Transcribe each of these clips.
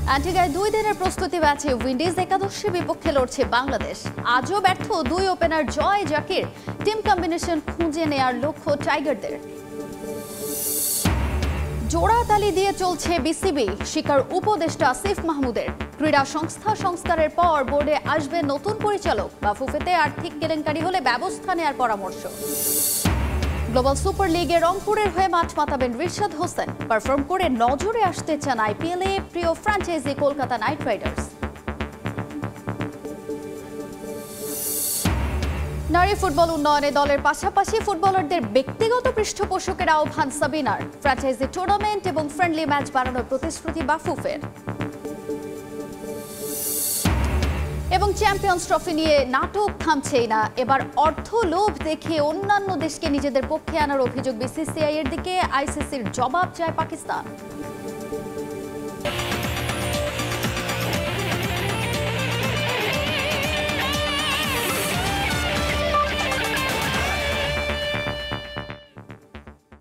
অ্যান্টিগায় 2 দিনের প্রস্তুতি ম্যাচে উইন্ডিজ একাদশের বিপক্ষে লড়ছে বাংলাদেশ। আজও ব্যর্থ 2 ওপেনার জয় জাকির। টিম কম্বিনেশন খুঁজে নেয়ার লক্ষ্য টাইগারদের। জোড়া তালি দিয়ে চলছে বিসিবি, স্বীকার উপদেষ্টা আসিফ মাহমুদের। ক্রীড়া সংস্থা সংস্কারের পর বোর্ডে আসবে নতুন পরিচালক। বাফুফেতে আর্থিক কেলেঙ্কারি হলে ব্যবস্থা নেয়ার পরামর্শ। গ্লোবাল সুপার লিগে রংপুরের হয়ে মাঠ মাতাবেন রিশাদ হোসেন। পারফর্ম করে নজরে আসতে চান আইপিএলে প্রিয় ফ্র্যাঞ্চাইজি কলকাতা নাইট রাইডার্স। নারী ফুটবল উন্নয়নে দলের পাশাপাশি ফুটবলারদের ব্যক্তিগত পৃষ্ঠপোষকের আহ্বান সাবিনার। ফ্র্যাঞ্চাইজি টুর্নামেন্ট এবং ফ্রেন্ডলি ম্যাচ বাড়ানোর প্রতিশ্রুতি বাফুফের। এবং চ্যাম্পিয়ন্স ট্রফি নিয়ে নাটক থামছেই না। এবার অর্থ লোভ দেখে অন্যান্য দেশকে নিজেদের পক্ষে আনার অভিযোগ বিসিসিআই এর দিকে। আইসিসির জবাব চায় পাকিস্তান।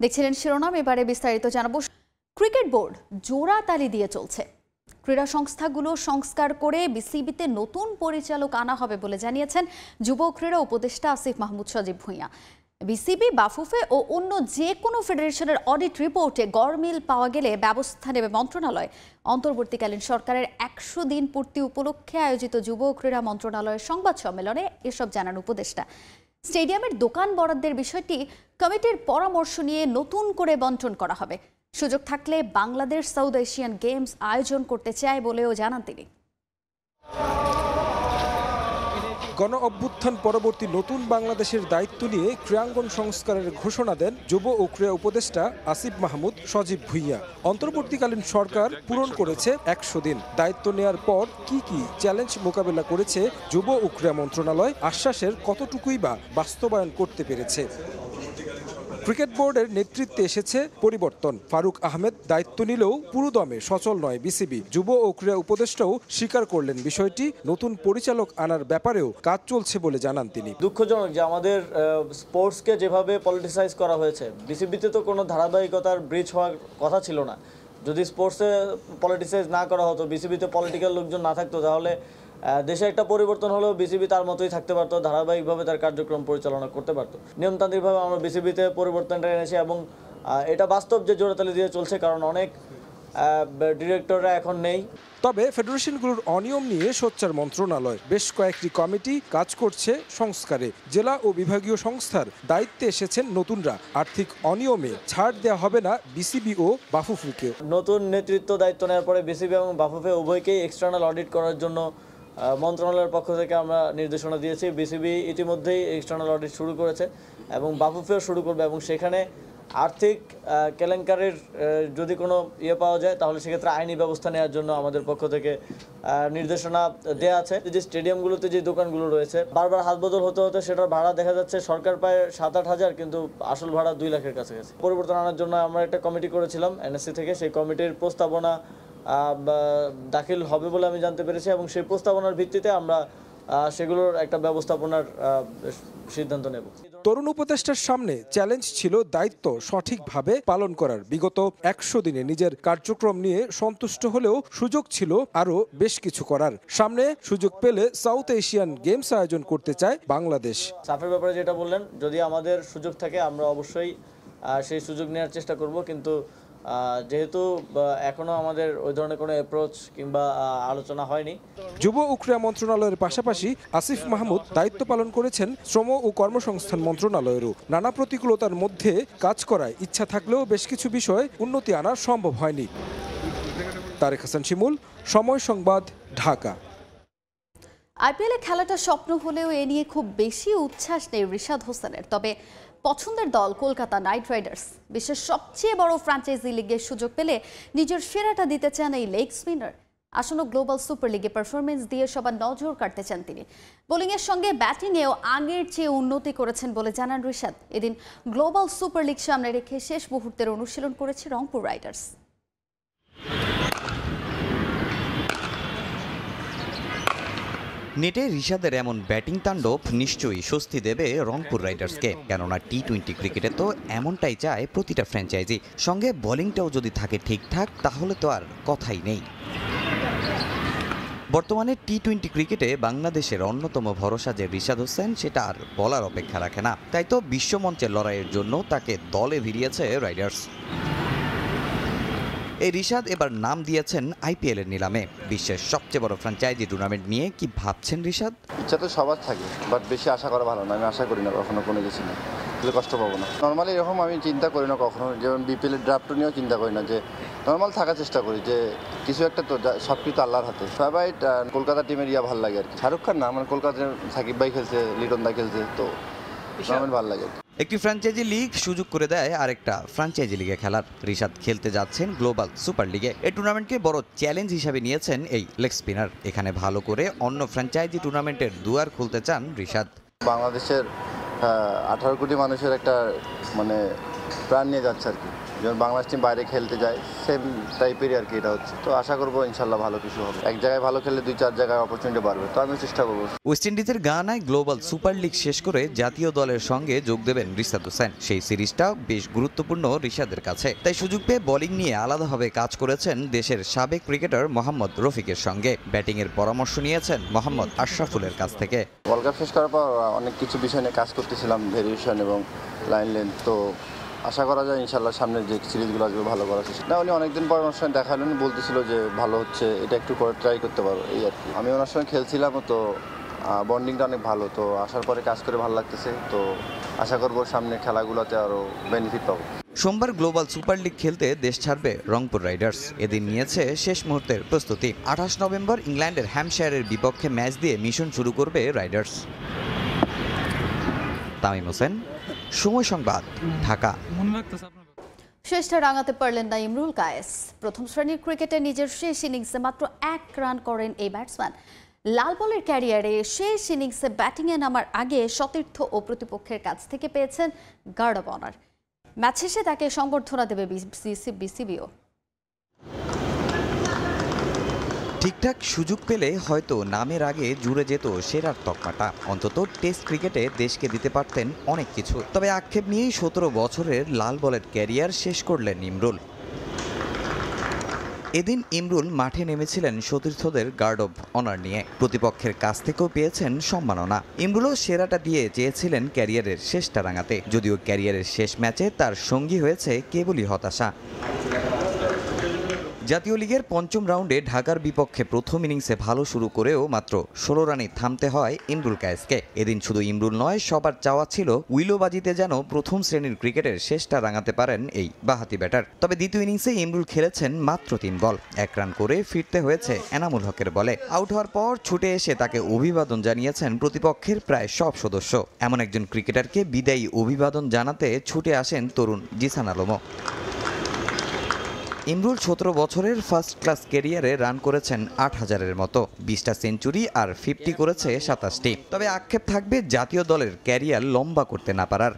দেখছিলেন শিরোনাম, এবারে বিস্তারিত জানাবো। ক্রিকেট বোর্ড জোড়া তালি দিয়ে চলছে। ক্রীড়া সংস্থাগুলো সংস্কার করে বিসিবিতে নতুন পরিচালক আনা হবে বলে জানিয়েছেন যুব ক্রীড়া উপদেষ্টা আসিফ মাহমুদ সজীব ভুঁইয়া। বিসিবি, বাফুফে ও অন্য যে কোনো ফেডারেশনের অডিট রিপোর্টে গড়মিল পাওয়া গেলে ব্যবস্থা নেবে মন্ত্রণালয়। অন্তর্বর্তীকালীন সরকারের 100 দিন পূর্তি উপলক্ষে আয়োজিত যুব ক্রীড়া মন্ত্রণালয়ের সংবাদ সম্মেলনে এসব জানান উপদেষ্টা। স্টেডিয়ামের দোকান বরাদ্দের বিষয়টি কমিটির পরামর্শ নিয়ে নতুন করে বণ্টন করা হবে। সুযোগ থাকলে বাংলাদেশ সাউথ এশিয়ান গেমস আয়োজন করতে চায় বলেও জানান তিনি। গণ অভ্যুত্থান পরবর্তী নতুন বাংলাদেশের দায়িত্ব নিয়ে ক্রীড়াঙ্গন সংস্কারের ঘোষণা দেন যুব ও ক্রীড়া উপদেষ্টা আসিফ মাহমুদ সজীব ভুঁইয়া। অন্তর্বর্তীকালীন সরকার পূরণ করেছে 100 দিন। দায়িত্ব নেয়ার পর কি কি চ্যালেঞ্জ মোকাবেলা করেছে যুব ও ক্রীড়া মন্ত্রণালয়, আশ্বাসের কতটুকুই বা বাস্তবায়ন করতে পেরেছে। ক্রিকেট বোর্ডের নেতৃত্বে এসেছে পরিবর্তন। ফারুক আহমেদ দায়িত্ব নিলেও পুরোদমে সচল নয় বিসিবি। যুব ও ক্রীড়া উপদেষ্টাও স্বীকার করলেন বিষয়টি। নতুন পরিচালক আনার ব্যাপারেও কাজ চলছে বলে জানান তিনি। দুঃখজনক যে আমাদের স্পোর্টসকে যেভাবে পলিটিসাইজ করা হয়েছে, বিসিবিতে তো কোনো ধারাবাহিকতার ব্রিজ হওয়ার কথা ছিল না। যদি স্পোর্টসে পলিটিসাইজ না করা হতো, বিসিবিতে পলিটিক্যাল লোকজন না থাকতো, তাহলে দেশে একটা পরিবর্তন হলেও বিসিবি তার মতোই থাকতে পারতো, ধারাবাহিকভাবে তার কার্যক্রম পরিচালনা করতে পারতো। নিয়মতান্ত্রিকভাবে আমরা বিসিবিতে পরিবর্তনটা এনেছি এবং এটা বাস্তব যে জোড়াতালি দিয়ে চলছে, কারণ অনেক ডিরেক্টররা এখন নেই। তবে ফেডারেশনগুলোর অনিয়ম নিয়ে সোচ্চার মন্ত্রণালয়। বেশ কয়েকটি কমিটি কাজ করছে সংস্কারে। জেলা ও বিভাগীয় সংস্থার দায়িত্বে এসেছেন নতুনরা। আর্থিক অনিয়মে ছাড় দেওয়া হবে না বিসিবি ও বাফুফেকে। নতুন নেতৃত্ব দায়িত্ব নেওয়ার পরে বিসিবি এবং বাফুফে উভয়কেই এক্সটার্নাল অডিট করার জন্য মন্ত্রণালয়ের পক্ষ থেকে আমরা নির্দেশনা দিয়েছি। বিসিবি ইতিমধ্যেই এক্সটার্নাল অডিট শুরু করেছে এবং বাফুফেও শুরু করবে, এবং সেখানে আর্থিক কেলেঙ্কারির যদি কোনো পাওয়া যায় তাহলে সেক্ষেত্রে আইনি ব্যবস্থা নেওয়ার জন্য আমাদের পক্ষ থেকে নির্দেশনা দেওয়া আছে। যে স্টেডিয়ামগুলোতে যে দোকানগুলো রয়েছে, বারবার হাত বদল হতে হতে সেটার ভাড়া দেখা যাচ্ছে সরকার পায় 7-8 হাজার, কিন্তু আসল ভাড়া 2 লাখের কাছাকাছি। পরিবর্তন আনার জন্য আমরা একটা কমিটি করেছিলাম এনএসসি থেকে। সেই কমিটির প্রস্তাবনা দাখিল হবে বলে আমি জানতে পেরেছি, এবং সেই প্রস্তাবনার ভিত্তিতে আমরা সেগুলোর একটা ব্যবস্থাপনার সিদ্ধান্ত নেব। তরুণ উপদেষ্টার সামনে চ্যালেঞ্জ ছিল দায়িত্ব সঠিকভাবে পালন করার। বিগত 100 দিনে নিজের কার্যক্রম নিয়ে সন্তুষ্ট হলেও সুযোগ ছিল আরও বেশ কিছু করার। সামনে সুযোগ পেলে সাউথ এশিয়ান গেমস আয়োজন করতে চায় বাংলাদেশ। সাফের ব্যাপারে যেটা বললেন, যদি আমাদের সুযোগ থাকে আমরা অবশ্যই সেই সুযোগ নেওয়ার চেষ্টা করব, কিন্তু যেহেতু এখনো আমাদের ওই ধরনের কোনো অ্যাপ্রোচ কিংবা আলোচনা হয়নি। যুব ও ক্রীড়া মন্ত্রণালয়ের পাশাপাশি আসিফ মাহমুদ দায়িত্ব পালন করেছেন শ্রম ও কর্মসংস্থান মন্ত্রণালয়েরও। নানা প্রতিকূলতার মধ্যে কাজ করায় ইচ্ছা থাকলেও বেশ কিছু বিষয়ে উন্নতি আনা সম্ভব হয়নি। তারেক হাসান শিমুল, সময় সংবাদ, ঢাকা। আইপিএলে খেলাটা স্বপ্ন হলেও এ নিয়ে খুব বেশি উচ্ছ্বাস নেই রিশাদ হোসেনের। তবে পছন্দের দল কলকাতা নাইট রাইডার্স। বিশ্বের সবচেয়ে বড় ফ্র্যাঞ্চাইজি লিগের সুযোগ পেলে নিজের সেরাটা দিতে চান এই লেগ স্পিনার। আসন্ন গ্লোবাল সুপার লিগে পারফরমেন্স দিয়ে সবার নজর কাটতে চান তিনি। বোলিংয়ের সঙ্গে ব্যাটিংয়েও আগের চেয়ে উন্নতি করেছেন বলে জানান রিশাদ। এদিন গ্লোবাল সুপার লিগ সামনে রেখে শেষ মুহূর্তের অনুশীলন করেছে রংপুর রাইডার্স। নেটে রিশাদের এমন ব্যাটিং তাণ্ডব নিশ্চয়ই স্বস্তি দেবে রংপুর রাইডার্সকে, কেননা টি-20 ক্রিকেটে তো এমনটাই চায় প্রতিটা ফ্র্যাঞ্চাইজি। সঙ্গে বোলিংটাও যদি থাকে ঠিকঠাক তাহলে তো আর কথাই নেই। বর্তমানে টি-20 ক্রিকেটে বাংলাদেশের অন্যতম ভরসা যে রিশাদ হোসেন সেটা আর বলার অপেক্ষা রাখে না। তাই তো বিশ্বমঞ্চের লড়াইয়ের জন্য তাকে দলে ভিড়িয়েছে রাইডার্স। এই রিশাদ এবার নাম দিয়েছেন আইপিএল এর নিলামে। বিশ্বের সবচেয়ে বড় ফ্র্যাঞ্চাইজি টুর্নামেন্ট নিয়ে কি ভাবছেন রিশাদ? ইচ্ছা তো সবার থাকে, বাট বেশি আশা করা ভালো না। আমি আশা করি না কখনো কোনো কিছু না, তাহলে কষ্ট পাবো না। নর্মালি এরকম আমি চিন্তা করি না কখনো, যেমন বিপিএল এর ড্রাফট নিয়েও চিন্তা করি না, যে নর্মাল থাকার চেষ্টা করি, যে কিছু একটা তো সব কিছু আল্লাহর হাতে। ফেভারিট কলকাতা টিমের ভালো লাগে আর কি। শাহরুখ খান না, আমার কলকাতার সাকিব ভাই খেলছে, লিটন দা খেলছে, তো নর্মাল ভালো লাগে। একটি ফ্র্যাঞ্চাইজি লিগ সুযোগ করে দেয় আরেকটা ফ্র্যাঞ্চাইজি লিগে খেলার। রিশাদ খেলতে যাচ্ছেন গ্লোবাল সুপার লিগে। এই টুর্নামেন্টকে বড় চ্যালেঞ্জ হিসেবে নিয়েছেন এই লেগ স্পিনার। এখানে ভালো করে অন্য ফ্র্যাঞ্চাইজি টুর্নামেন্টের দুয়ার খুলতে চান রিশাদ। বাংলাদেশের 18 কোটি মানুষের একটা প্রাণ নিয়ে যাচ্ছে আর কি। যেমন বাংলাদেশ টিম বাইরে খেলতে যায়, সেম টাইপেরই আর কি এটা হচ্ছে। তো আশা করবো ইনশাল্লাহ ভালো কিছু হবে। এক জায়গায় ভালো খেললে 2-4 জায়গায় অপরচুনিটি বাড়বে, তো আমি চেষ্টা করবো। ওয়েস্ট ইন্ডিজের গায়ানায় গ্লোবাল সুপার লিগ শেষ করে জাতীয় দলের সঙ্গে যোগ দেবেন রিশাদ হোসেন। সেই সিরিজটাও বেশ গুরুত্বপূর্ণ রিশাদের কাছে। তাই সুযোগ পেয়ে বোলিং নিয়ে আলাদাভাবে কাজ করেছেন দেশের সাবেক ক্রিকেটার মোহাম্মদ রফিকের সঙ্গে। ব্যাটিংয়ের পরামর্শ নিয়েছেন মোহাম্মদ আশরাফুলের কাছ থেকে। ওয়ার্ল্ড কাপ শেষ করার পর অনেক কিছু বিষয় নিয়ে কাজ করতেছিলাম, ভেরিয়েশন এবং লাইন লেন্থ। তো আশা করা যায় ইনশাল্লাহ সামনের যে সিরিজগুলো আসবে ভালো করার চেষ্টা। না, উনি অনেকদিন পর ওনার সঙ্গে দেখা হলেন, বলতেছিল যে ভালো হচ্ছে, এটা একটু করে ট্রাই করতে পারো, এই আর কি। আমি ওনার সঙ্গে খেলছিলাম, তো বন্ডিংটা অনেক ভালো। তো আসার পরে কাজ করে ভালো লাগতেছে। তো আশা করবো সামনে খেলাগুলোতে আরও বেনিফিট পাবো। সোমবার গ্লোবাল সুপার লিগ খেলতে দেশ ছাড়বে রংপুর রাইডার্স। এদিন নিয়েছে শেষ মুহূর্তের প্রস্তুতি। 28 নভেম্বর ইংল্যান্ডের হ্যাম্পশায়ারের বিপক্ষে ম্যাচ দিয়ে মিশন শুরু করবে রাইডার্স। তামিম হোসেন, সময় সংবাদ, ঢাকা। শেষটা রাঙাতে পারলেন না ইমরুল কায়েস। প্রথম শ্রেণীর ক্রিকেটে নিজের শেষ ইনিংসে মাত্র 1 রান করেন এই ব্যাটসম্যান। লাল বলের ক্যারিয়ারে শেষ ইনিংসে ব্যাটিংয়ে নামার আগে সতীর্থ ও প্রতিপক্ষের কাছ থেকে পেয়েছেন গার্ড অব অনার। ম্যাচ শেষে তাকে সংবর্ধনা দেবে বিসিবিও। ঠিকঠাক সুযোগ পেলে হয়তো নামের আগে জুড়ে যেত সেরার তকমাটা। অন্তত টেস্ট ক্রিকেটে দেশকে দিতে পারতেন অনেক কিছু। তবে আক্ষেপ নিয়েই 17 বছরের লাল বলের ক্যারিয়ার শেষ করলেন ইমরুল। এদিন ইমরুল মাঠে নেমেছিলেন সতীর্থদের গার্ড অব অনার নিয়ে। প্রতিপক্ষের কাছ থেকেও পেয়েছেন সম্মাননা। ইমরুলও সেরাটা দিয়ে চেয়েছিলেন ক্যারিয়ারের শেষটা রাঙাতে। যদিও ক্যারিয়ারের শেষ ম্যাচে তার সঙ্গী হয়েছে কেবলই হতাশা। জাতীয় লিগের 5ম রাউন্ডে ঢাকার বিপক্ষে প্রথম ইনিংসে ভালো শুরু করেও মাত্র 16 রানে থামতে হয় ইমরুল কায়েসকে। এদিন শুধু ইমরুল নয়, সবার চাওয়া ছিল উইলোবাজিতে যেন প্রথম শ্রেণীর ক্রিকেটের শেষটা রাঙাতে পারেন এই বাঁহাতি ব্যাটার। তবে দ্বিতীয় ইনিংসে ইমরুল খেলেছেন মাত্র 3 বল। 1 রান করে ফিরতে হয়েছে এনামুল হকের বলে। আউট হওয়ার পর ছুটে এসে তাকে অভিবাদন জানিয়েছেন প্রতিপক্ষের প্রায় সব সদস্য। এমন একজন ক্রিকেটারকে বিদায়ী অভিবাদন জানাতে ছুটে আসেন তরুণ জিসান আলমও। ইমরুল 17 বছরের ফার্স্ট ক্লাস ক্যারিয়ারে রান করেছেন 8000-এর মতো। 20টা সেঞ্চুরি আর 50 করেছে 27টি। তবে আক্ষেপ থাকবে জাতীয় দলের ক্যারিয়ার লম্বা করতে না পারার।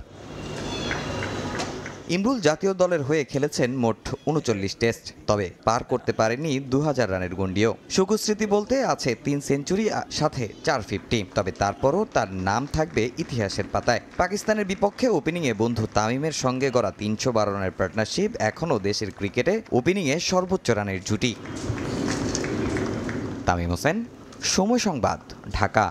ইমরুল জাতীয় দলের হয়ে খেলেছেন মোট 39 টেস্ট, তবে পার করতে পারেনি 2000 রানের গন্ডিও। সুখস্মৃতি বলতে আছে 3 সেঞ্চুরি সাথে 450। তবে তারপরও তার নাম থাকবে ইতিহাসের পাতায়। পাকিস্তানের বিপক্ষে ওপেনিংয়ে বন্ধু তামিমের সঙ্গে গড়া 312 রানের পার্টনারশিপ এখনও দেশের ক্রিকেটে ওপেনিংয়ে সর্বোচ্চ রানের জুটি। তামিম হোসেন, সময় সংবাদ, ঢাকা।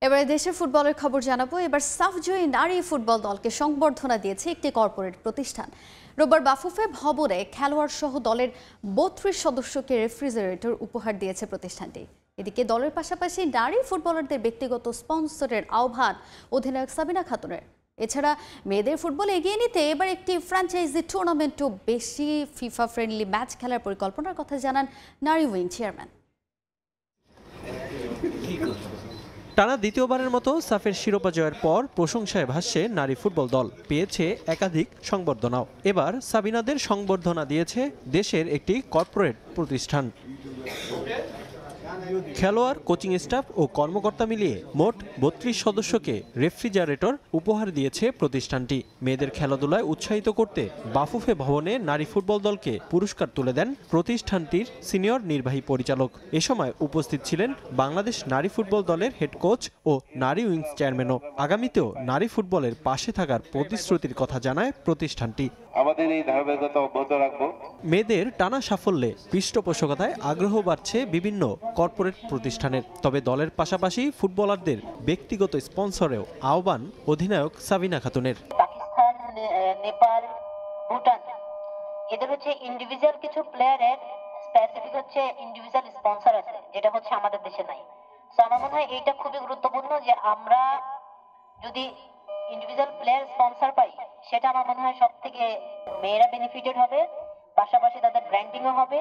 এবারে দেশের ফুটবলের খবর জানাবো। এবার সাফজয়ী নারী ফুটবল দলকে সংবর্ধনা দিয়েছে একটি কর্পোরেট প্রতিষ্ঠান। রোববার বাফুফে ভবনে খেলোয়াড় সহ দলের 32 সদস্যকে রেফ্রিজারেটর উপহার দিয়েছে প্রতিষ্ঠানটি। এদিকে দলের পাশাপাশি নারী ফুটবলারদের ব্যক্তিগত স্পন্সরের আহ্বান অধিনায়ক সাবিনা খাতুনের। এছাড়া মেয়েদের ফুটবল এগিয়ে নিতে এবার একটি ফ্র্যাঞ্চাইজি টুর্নামেন্টও বেশি ফিফা ফ্রেন্ডলি ম্যাচ খেলার পরিকল্পনার কথা জানান নারী উইং চেয়ারম্যান। টানা দ্বিতীয়বারের মতো সাফের শিরোপা জয়ের পর প্রশংসায় ভাসছে নারী ফুটবল দল। পেয়েছে একাধিক সংবর্ধনাও। এবার সাবিনাদের সংবর্ধনা দিয়েছে দেশের একটি কর্পোরেট প্রতিষ্ঠান। খেলোয়াড়, কোচিং স্টাফ ও কর্মকর্তা মিলিয়ে মোট 32 সদস্যকে রেফ্রিজারেটর উপহার দিয়েছে প্রতিষ্ঠানটি। মেয়েদের খেলাধুলায় উৎসাহিত করতে বাফুফে ভবনে নারী ফুটবল দলকে পুরস্কার তুলে দেন প্রতিষ্ঠানটির সিনিয়র নির্বাহী পরিচালক। এ সময় উপস্থিত ছিলেন বাংলাদেশ নারী ফুটবল দলের হেড কোচ ও নারী উইংস চেয়ারম্যানও। আগামীতেও নারী ফুটবলের পাশে থাকার প্রতিশ্রুতির কথা জানায় প্রতিষ্ঠানটি। আমাদের এই ধারাবাহিকতা অব্যাহত রাখবো। মেয়েদের টানা সাফল্যে পৃষ্ঠপোষকতায় আগ্রহ বাড়ছে বিভিন্ন কর্পোরেট প্রতিষ্ঠানের। তবে দলের পাশাপাশি ফুটবলারদের ব্যক্তিগত স্পন্সরেও আহ্বান অধিনায়ক সাবিনা খাতুনের। পাকিস্তান, নেপাল, ভুটান এদের হচ্ছে ইন্ডিভিজুয়াল কিছু প্লেয়ারের স্পেসিফিক হচ্ছে ইন্ডিভিজুয়াল স্পন্সর আছে, যেটা হচ্ছে আমাদের দেশে নাই। তো আমার মনে হয় এইটা খুবই গুরুত্বপূর্ণ যে আমরা যদি ইন্ডিভিজুয়াল প্লেয়ার স্পন্সর পাই, সেটা আমার মনে হয় সব থেকে মেয়েরা বেনিফিটেড হবে, পাশাপাশি তাদের ব্র্যান্ডিংও হবে,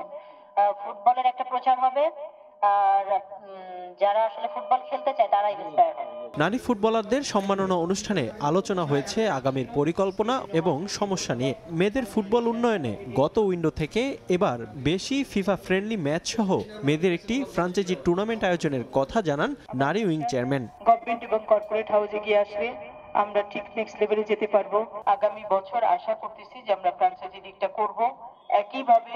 ফুটবলের একটা প্রচার হবে, আর যারা আসলে ফুটবল খেলতে চায় তারা ইন্সপায়ার হবে। নারী ফুটবলারদের সম্মাননা অনুষ্ঠানে আলোচনা হয়েছে আগামীর পরিকল্পনা এবং সমস্যা নিয়ে। মেয়েদের ফুটবল উন্নয়নে গত উইন্ডো থেকে এবার বেশি ফিফা ফ্রেন্ডলি ম্যাচ সহ মেয়েদের একটি ফ্রাঞ্চাইজি টুর্নামেন্ট আয়োজনের কথা জানান নারী উইং চেয়ারম্যান। গভর্নমেন্ট এবং কর্পোরেট হাউসে গিয়ে আসবে, আমরা ঠিক নেক্সট লেভেলে যেতে পারবো। আগামী বছর আশা করতেছি যে আমরা ফ্রাঞ্চাইজি লিগটা করব। একইভাবে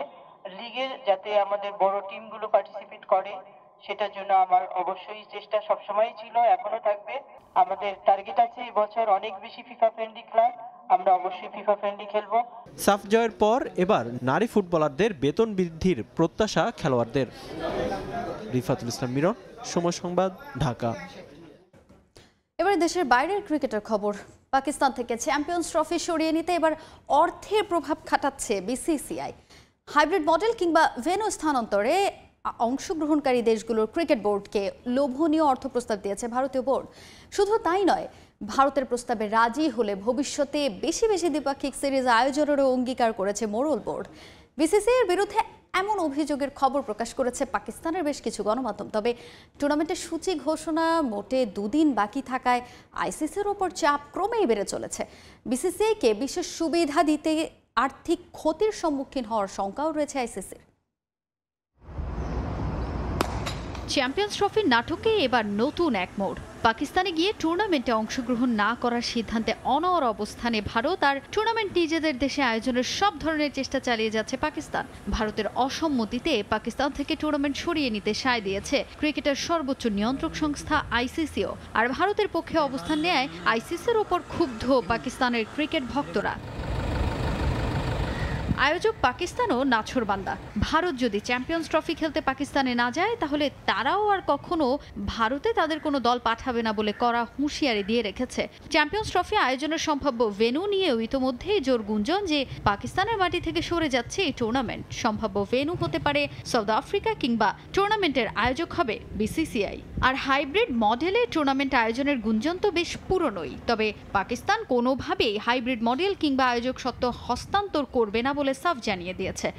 লিগের যাতে আমাদের বড় টিমগুলো পার্টিসিপেট করে, সেটার জন্য আমার অবশ্যই চেষ্টা সবসময় ছিল, এখনো থাকবে। আমাদের টার্গেট আছে এই বছর অনেক বেশি ফিফা ফ্রেন্ডলি ক্লাব, আমরা অবশ্যই ফিফা ফ্রেন্ডলি খেলবো। সাফ জয়ের পর এবার নারী ফুটবলারদের বেতন বৃদ্ধির প্রত্যাশা খেলোয়াড়দের। রিফাতুল ইসলাম মিরন, সময় সংবাদ, ঢাকা। এবারে দেশের বাইরের ক্রিকেটের খবর। পাকিস্তান থেকে চ্যাম্পিয়ন্স ট্রফি সরিয়ে নিতে এবার অর্থের প্রভাব খাটাচ্ছে বিসিসিআই। হাইব্রিড মডেল কিংবা ভেন্যু স্থানান্তরে অংশগ্রহণকারী দেশগুলোর ক্রিকেট বোর্ডকে লোভনীয় অর্থ প্রস্তাব দিয়েছে ভারতীয় বোর্ড। শুধু তাই নয়, ভারতের প্রস্তাবে রাজি হলে ভবিষ্যতে বেশি বেশি দ্বিপাক্ষিক সিরিজ আয়োজনেরও অঙ্গীকার করেছে মোড়ল বোর্ড। বিসিসিআইয়ের বিরুদ্ধে এমন অভিযোগের খবর প্রকাশ করেছে পাকিস্তানের বেশ কিছু গণমাধ্যম। তবে টুর্নামেন্টের সূচি ঘোষণা মোটে 2 দিন বাকি থাকায় আইসিসির ওপর চাপ ক্রমেই বেড়ে চলেছে। বিসিসিআইকে বিশেষ সুবিধা দিতে আর্থিক ক্ষতির সম্মুখীন হওয়ার শঙ্কাও রয়েছে আইসিসির। চ্যাম্পিয়ন্স ট্রফির নাটকে এবার নতুন এক মোড়। পাকিস্তানে গিয়ে টুর্নামেন্টে অংশগ্রহণ না করার সিদ্ধান্তে অনড় অবস্থানে ভারত, আর টুর্নামেন্ট নিজেদের দেশে আয়োজনের সব ধরনের চেষ্টা চালিয়ে যাচ্ছে পাকিস্তান। ভারতের অসম্মতিতে পাকিস্তান থেকে টুর্নামেন্ট সরিয়ে নিতে সায় দিয়েছে ক্রিকেটের সর্বোচ্চ নিয়ন্ত্রক সংস্থা আইসিসিও। আর ভারতের পক্ষে অবস্থান নেয় আইসিসির ওপর ক্ষুব্ধ পাকিস্তানের ক্রিকেট ভক্তরা। আয়োজক পাকিস্তানও নাছোড়বান্দা। ভারত যদি চ্যাম্পিয়ন্স ট্রফি খেলতে পাকিস্তানে না যায়, তাহলে তারাও আর কখনো ভারতে তাদের কোনো দল পাঠাবে না বলে কড়া হুঁশিয়ারি দিয়ে রেখেছে। চ্যাম্পিয়ন্স ট্রফি আয়োজনের সম্ভাব্য ভেন্যু নিয়েও ইতোমধ্যেই জোর গুঞ্জন যে পাকিস্তানের মাটি থেকে সরে যাচ্ছে এই টুর্নামেন্ট। সম্ভাব্য ভেন্যু হতে পারে সাউথ আফ্রিকা, কিংবা টুর্নামেন্টের আয়োজক হবে বিসিসিআই। আর হাইব্রিড মডেলে টুর্নামেন্ট আয়োজনের গুঞ্জন তো বেশ পুরনোই। তবে পাকিস্তান কোনোভাবেই হাইব্রিড মডেল কিংবা আয়োজক সত্ত্ব হস্তান্তর করবে না বলে সাফ জানিয়ে দিয়েছে।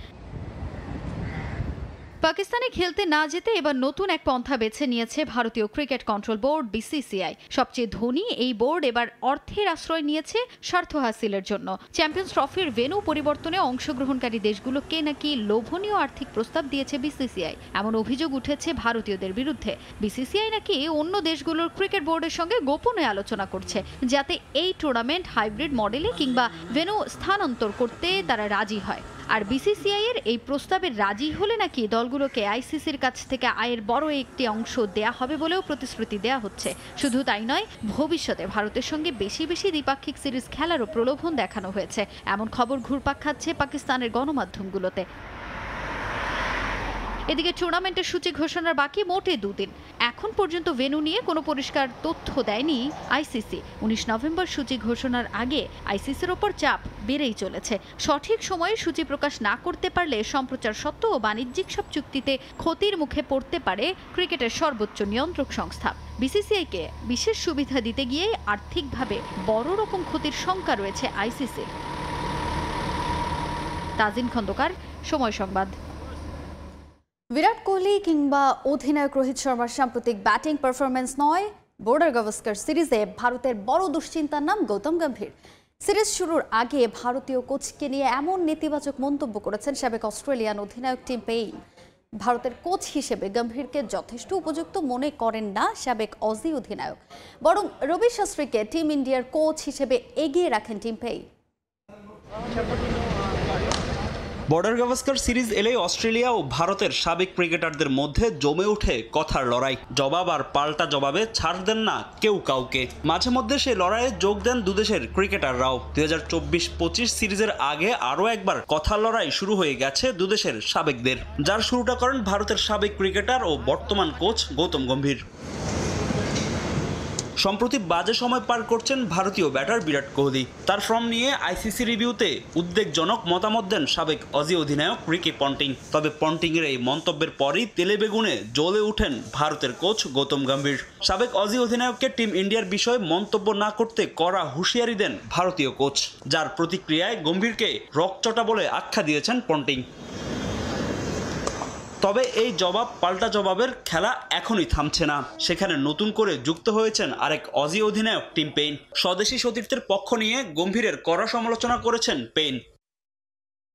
পাকিস্তানে খেলতে না যেতে এবার নতুন এক পন্থা বেছে নিয়েছে ভারতীয় ক্রিকেট কন্ট্রোল বোর্ড বিসিসিআই। সবচেয়ে ধনী এই বোর্ড এবার অর্থের আশ্রয় নিয়েছে স্বার্থ হাসিলের জন্য। চ্যাম্পিয়ন্স ট্রফির ভেন্যু পরিবর্তনে অংশগ্রহণকারী দেশগুলোকে নাকি লোভনীয় আর্থিক প্রস্তাব দিয়েছে বিসিসিআই। এমন অভিযোগ উঠেছে ভারতীয়দের বিরুদ্ধে। বিসিসিআই নাকি অন্য দেশগুলোর ক্রিকেট বোর্ডের সঙ্গে গোপনে আলোচনা করছে, যাতে এই টুর্নামেন্ট হাইব্রিড মডেলে কিংবা ভেন্যু স্থানান্তর করতে তারা রাজি হয়। আর বিসিসিআই এর এই প্রস্তাবে রাজি হলে নাকি দলগুলোকে আইসিসির কাছ থেকে আয়ের বড় একটি অংশ দেয়া হবে বলেও প্রতিশ্রুতি দেয়া হচ্ছে। শুধু তাই নয়, ভবিষ্যতে ভারতের সঙ্গে বেশি বেশি দ্বিপাক্ষিক সিরিজ খেলারও প্রলোভন দেখানো হয়েছে। এমন খবর ঘুরপাক খাচ্ছে পাকিস্তানের গণমাধ্যমগুলোতে। এদিকে টুর্নামেন্টের সূচি ঘোষণার বাকি মোটে 2 দিন। এখন পর্যন্ত ভেন্যু নিয়ে কোনো পরিষ্কার তথ্য দেয়নি আইসিসি। 19 নভেম্বর সূচি ঘোষণার আগে আইসিসির ওপর চাপ বেড়েই চলেছে। সঠিক সময়ে সূচি প্রকাশ না করতে পারলে সম্প্রচার সত্ত্ব ও বাণিজ্যিক সব চুক্তিতে ক্ষতির মুখে পড়তে পারে ক্রিকেটের সর্বোচ্চ নিয়ন্ত্রক সংস্থা। বিসিসিআইকে বিশেষ সুবিধা দিতে গিয়ে আর্থিকভাবে বড় রকম ক্ষতির শঙ্কা রয়েছে আইসিসির। তাজিন খন্দকার, সময় সংবাদ। বিরাট কোহলি কিংবা অধিনায়ক রোহিত শর্মার সাম্প্রতিক ব্যাটিং পারফরমেন্স নয়, বর্ডার গাভাস্কার সিরিজে ভারতের বড় দুশ্চিন্তার নাম গৌতম গম্ভীর। সিরিজ শুরুর আগে ভারতীয় কোচকে নিয়ে এমন নেতিবাচক মন্তব্য করেছেন সাবেক অস্ট্রেলিয়ান অধিনায়ক টিম পেইন। ভারতের কোচ হিসেবে গম্ভীরকে যথেষ্ট উপযুক্ত মনে করেন না সাবেক অজি অধিনায়ক, বরং রবি শাস্ত্রীকে টিম ইন্ডিয়ার কোচ হিসেবে এগিয়ে রাখেন team pain. Border Gavaskar series এলেই অস্ট্রেলিয়া ও ভারতের সাবেক ক্রিকেটারদের মধ্যে জমে ওঠে কথার লড়াই। জবাব আর পাল্টা জবাবে ছাড় দেন না কেউ কাউকে। মাঝে মধ্যে সেই লড়াইয়ে যোগ দেন দুদেশের ক্রিকেটাররাও। 2024-25 সিরিজের আগে আরও একবার কথার লড়াই শুরু হয়ে গেছে দুদেশের সাবেকদের, যার শুরুটা করেন ভারতের সাবেক ক্রিকেটার ও বর্তমান কোচ গৌতম গম্ভীর। সম্প্রতি বাজে সময় পার করছেন ভারতীয় ব্যাটার বিরাট কোহলি। তার ফর্ম নিয়ে আইসিসি রিভিউতে উদ্বেগজনক মতামত দেন সাবেক অজি অধিনায়ক রিকি পন্টিং। তবে পন্টিংয়ের এই মন্তব্যের পরই তেলে বেগুনে জ্বলে ওঠেন ভারতের কোচ গৌতম গম্ভীর। সাবেক অজি অধিনায়ককে টিম ইন্ডিয়ার বিষয়ে মন্তব্য না করতে কড়া হুঁশিয়ারি দেন ভারতীয় কোচ, যার প্রতিক্রিয়ায় গম্ভীরকে রকচটা বলে আখ্যা দিয়েছেন পন্টিং। তবে এই জবাব পাল্টা জবাবের খেলা এখনই থামছে না। সেখানে নতুন করে যুক্ত হয়েছেন আরেক অজি অধিনায়ক টিম পেইন। স্বদেশি সতীর্থের পক্ষ নিয়ে গম্ভীরের কড়া সমালোচনা করেছেন পেইন।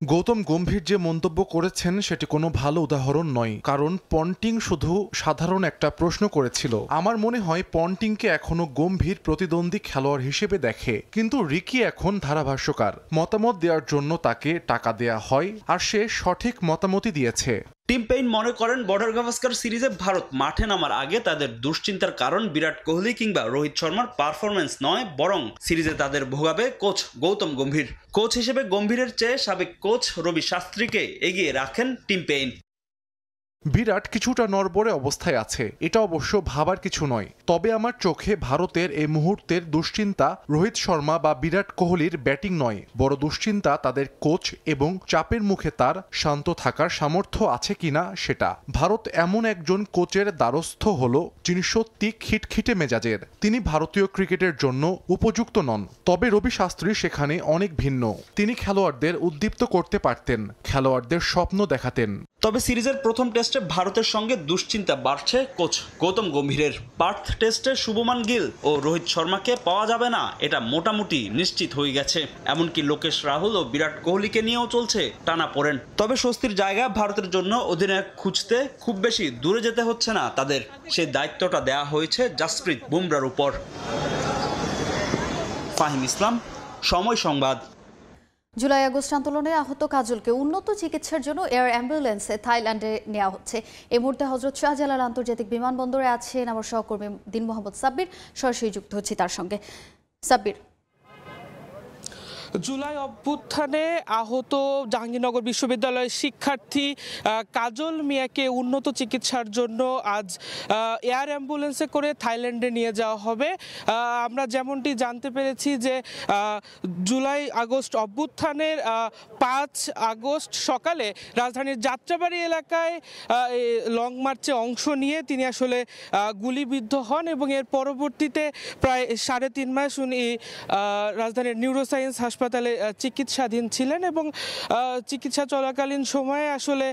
গৌতম গম্ভীর যে মন্তব্য করেছেন সেটি কোনো ভালো উদাহরণ নয়, কারণ পন্টিং শুধু সাধারণ একটা প্রশ্ন করেছিল। আমার মনে হয় পন্টিংকে এখনো গম্ভীর প্রতিদ্বন্দ্বী খেলোয়াড় হিসেবে দেখে, কিন্তু রিকি এখন ধারাভাষ্যকার। মতামত দেওয়ার জন্য তাকে টাকা দেয়া হয়, আর সে সঠিক মতামতই দিয়েছে। টিম পেইন মনে করেন বর্ডার গাভাস্কার সিরিজে ভারত মাঠে নামার আগে তাদের দুশ্চিন্তার কারণ বিরাট কোহলি কিংবা রোহিত শর্মার পারফরম্যান্স নয়, বরং সিরিজে তাদের ভোগাবে কোচ গৌতম গম্ভীর। কোচ হিসেবে গম্ভীরের চেয়ে সাবেক কোচ রবি শাস্ত্রীকে এগিয়ে রাখেন টিম পেইন। বিরাট কিছুটা নড়বড়ে অবস্থায় আছে, এটা অবশ্য ভাবার কিছু নয়। তবে আমার চোখে ভারতের এই মুহূর্তের দুশ্চিন্তা রোহিত শর্মা বা বিরাট কোহলির ব্যাটিং নয়, বড় দুশ্চিন্তা তাদের কোচ এবং চাপের মুখে তার শান্ত থাকার সামর্থ্য আছে কিনা সেটা। ভারত এমন একজন কোচের দ্বারস্থ হলো যিনি সত্যি খিটখিটে মেজাজের। তিনি ভারতীয় ক্রিকেটের জন্য উপযুক্ত নন। তবে রবি শাস্ত্রী সেখানে অনেক ভিন্ন। তিনি খেলোয়াড়দের উদ্দীপ্ত করতে পারতেন, খেলোয়াড়দের স্বপ্ন দেখাতেন। তবে সিরিজের প্রথম টেস্টে ভারতের সঙ্গে দুশ্চিন্তা বাড়ছে কোচ গৌতম গম্ভীরের। পার্থ টেস্টে শুভমান গিল ও রোহিত শর্মাকে পাওয়া যাবে না, এটা মোটামুটি নিশ্চিত হয়ে গেছে। এমনকি লোকেশ রাহুল ও বিরাট কোহলিকে নিয়েও চলছে টানাপোড়েন। তবে স্বস্তির জায়গা ভারতের জন্য অধিনায়ক খুঁজতে খুব বেশি দূরে যেতে হচ্ছে না তাদের। সেই দায়িত্বটা দেয়া হয়েছে জাসপ্রীত বুমরার উপর। ফাহিম ইসলাম, সময় সংবাদ। জুলাই আগস্ট আন্দোলনে আহত কাজলকে উন্নত চিকিৎসার জন্য এয়ার অ্যাম্বুলেন্সে থাইল্যান্ডে নেওয়া হচ্ছে। এই মুহূর্তে হজরত শাহজালাল আন্তর্জাতিক বিমানবন্দরে আছেন আমার সহকর্মী দিন মোহাম্মদ সাব্বির। সরাসরি যুক্ত হচ্ছি তার সঙ্গে। সাব্বির, জুলাই অভ্যুত্থানে আহত জাহাঙ্গীরনগর বিশ্ববিদ্যালয়ের শিক্ষার্থী কাজল মিয়াকে উন্নত চিকিৎসার জন্য আজ এয়ার অ্যাম্বুলেন্সে করে থাইল্যান্ডে নিয়ে যাওয়া হবে। আমরা যেমনটি জানতে পেরেছি যে জুলাই আগস্ট অভ্যুত্থানের 5 আগস্ট সকালে রাজধানীর যাত্রাবাড়ি এলাকায় লং মার্চে অংশ নিয়ে তিনি আসলে গুলিবিদ্ধ হন এবং এর পরবর্তীতে প্রায় 3.5 মাস উনি রাজধানীর নিউরোসায়েন্স হাসপাতালে চিকিৎসাধীন ছিলেন এবং চিকিৎসা চলাকালীন সময়ে আসলে